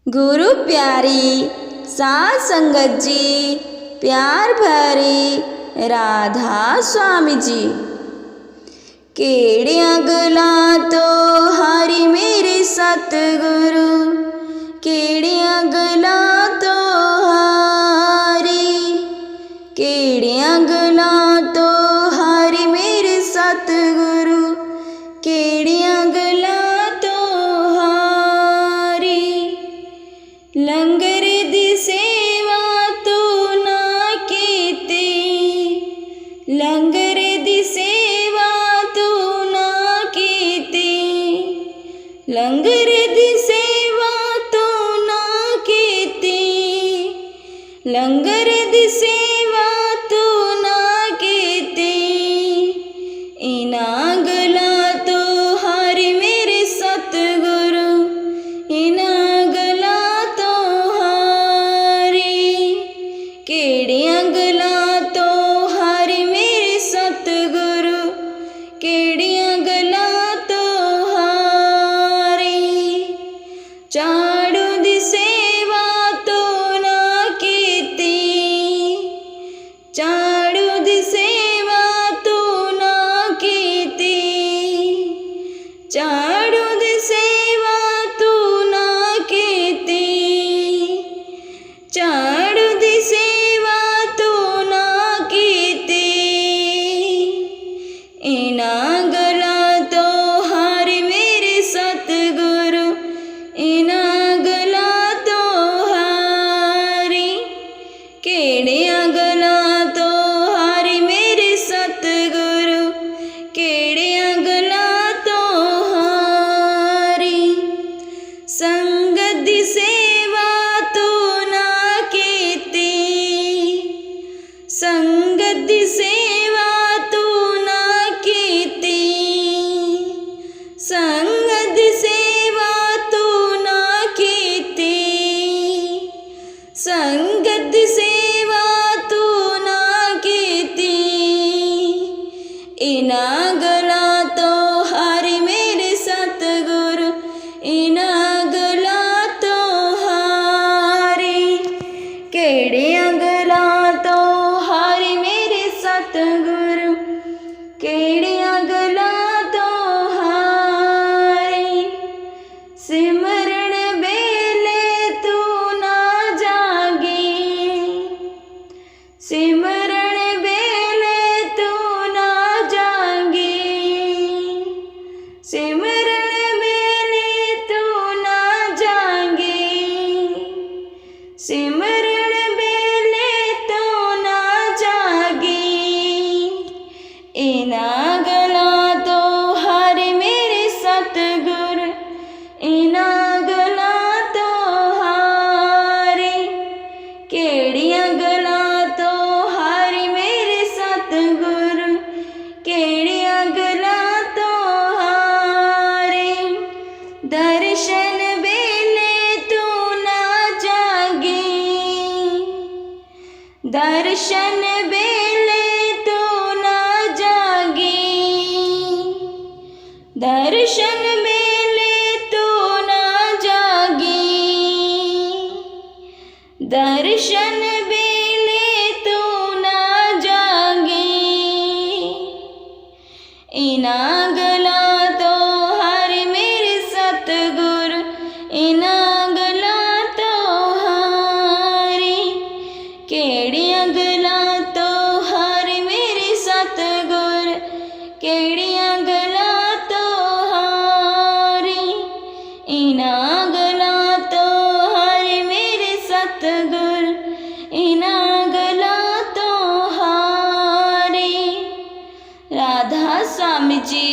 गुरु प्यारी साध संगत जी, प्यार भरी राधा स्वामी जी। केड़ियां गल्लां तो हारी मेरे सतगुरु, केड़ियां गल्लां तो हारी, केड़ियां गल्लां तो हारी मेरे सतगुरु, केड़ियां गल्लां तो हारी। लंगर दी सेवा तू ना कीती, लंगर दी सेवा तू ना कीती, लंगर दी सेवा तू ना कीती, लंगर दी सेवा तू ना कीती। इन्हां गल्लां तो हारी मेरे सतगुरु, इन्हां गल्लां तो हारी। केड़ियां गल्लां तो हारी मेरे सतगुरु, केड़ियां गल्लां तो हारी। झाड़ू दी सेवा तो ना कीती, झाड़ू दी सेवा तो ना कीती, झाड़ू दी सेवा तू ना कीती, झाड़ू दी सेवा तू ना कीती। इन्हां गल्लां तो हारी मेरे सतगुरु, इन्हां गल्लां तो हारी। केड़ियां गल्लां तो हारी मेरे सतगुरु, केड़ियां गल्लां तो हारी। संगत दी सेवा तू ना कीती, संगत दी सेवा तू ना कीती, संगत दी सेवा तू ना कीती, संगत दी सेवा तू ना कीती। इन्हां गल्लां तो हारी मेरे सतगुरु, इन्हां गल्लां तो हारी। केड़ियां गल्लां तो हारी मेरे सतगुरु, केड़ियां गल्लां तो हारी। सिमरन बेले तू ना जागी, सिमरन बेले तू ना जागी, सिमरन बेले तू ना जागी, सिमरन बेले तू ना जागी। इन्हां गल्लां तो हारी मेरे सतगुरु, इन्हां गल्लां तो हारी। केड़ियां गल्लां तो हारी मेरे सतगुरु, केड़ियां गल्लां तो हारी। दर्शन बेले तू ना जागी, दर्शन बेले तू ना जागी, दर्शन बेले तू ना जागी, दर्शन बेले तू ना जागी। इन्हां गल्लां तो हारी मेरे सतगुरु, इन्हां गल्लां तो हारी। केड़ियां गल्लां तो हारी मेरे सतगुरु, केड़ियां गल्लां तो हारी। इन्हां गल्लां तो हारी मेरे सतगुरु, इन्हां गल्लां तो हारी। राधा स्वामी जी।